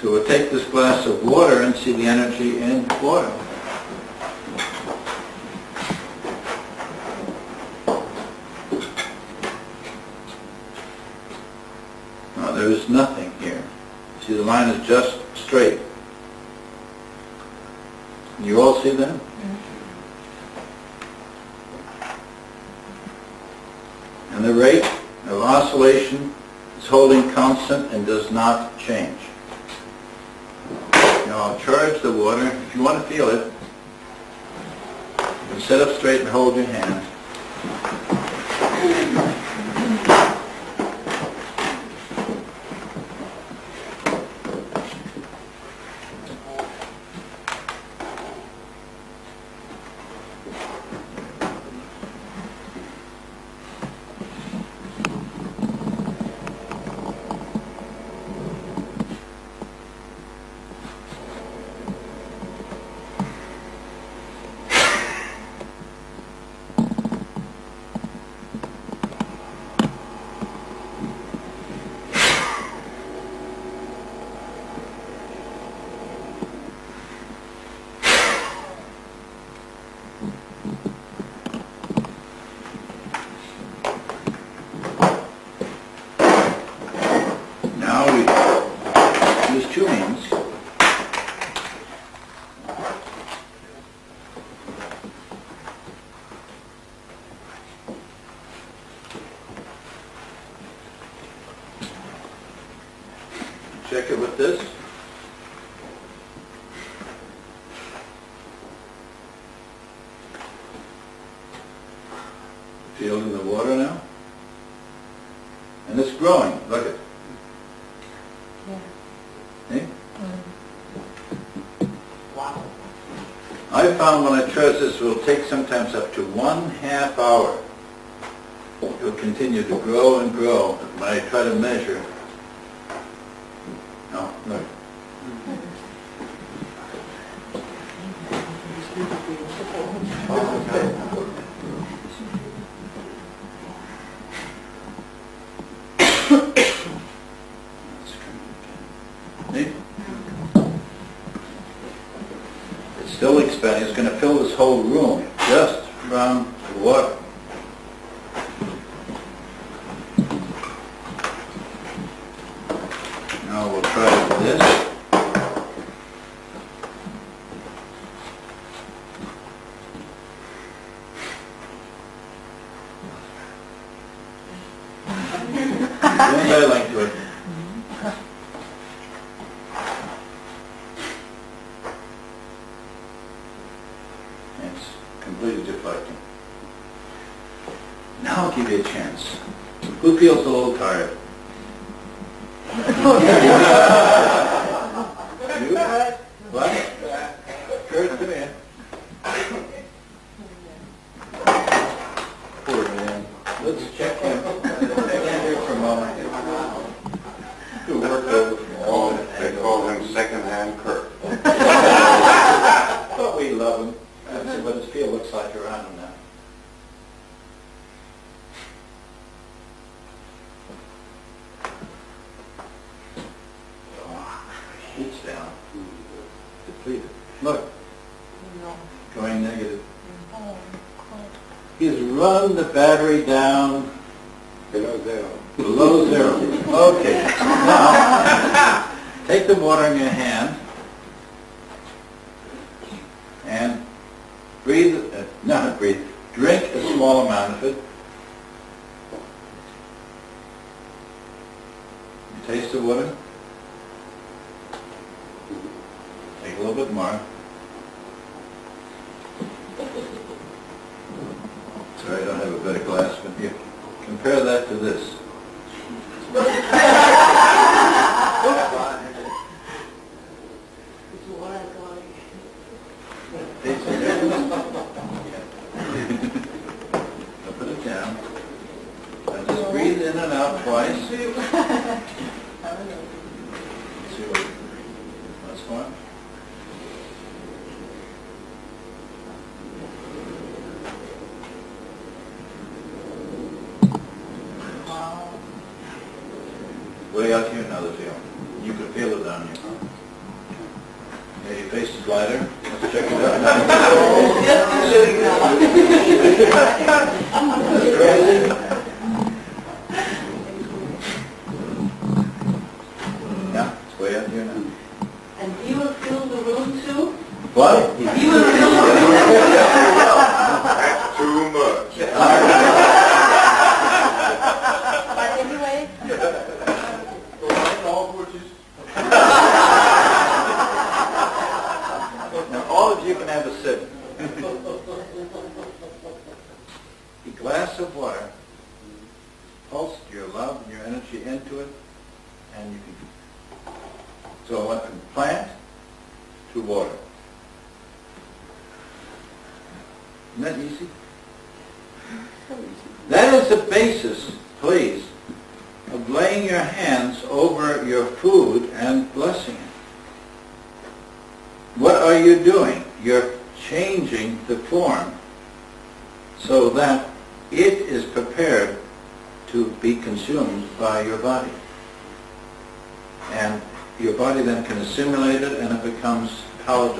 So we'll take this glass of water and see the energy in water. Now there is nothing here. See, the line is just straight. You all see that? And the rate of oscillation is holding constant and does not change. Now I'll charge the water. If you want to feel it, you can sit up straight and hold your hand. Two means. Check it with this. Feel in the water now. And it's growing. Look at it. Wow. I found when I charge this, it will take sometimes up to 1/2 hour. It will continue to grow and grow when I try to measure. No, look. It's still expanding. It's going to fill this whole room just around the water. Now we'll try this. I like to it. It's completely deflecting. Now I'll give you a chance. Who feels a little tired? You? What? Kurt, come here. Poor man. Let's check him. Hang in here for a moment. Who worked over from all They call him second-hand Kurt. But we love him. That's what his field looks like around him now. Heat's down. Depleted. Look. Going negative. He's run the battery down Below zero. below zero. Okay. Now, take the water in your hand and breathe, not breathe, drink a small amount of it. You taste the water. Take a little bit more. Sorry, I don't have a better glass, but here. Compare that to this. Taste the difference? Now put it down. Now just breathe in and out twice. See what's going. Way out here, another feel. You can feel it down here. face is lighter. Let's check it out. That's crazy. Yeah, it's way out here now. And he will fill the room too? What? He will fill the room. That's too much. But anyway, Now all of you can have a sip. A glass of water, pulse your love and your energy into it, and you can. So I went from plant to water. Isn't that easy? That is the basis, please, of laying your hands over your food and blessing it. What are you doing? You're changing the form so that it is prepared to be consumed by your body. And your body then can assimilate it and it becomes palatable.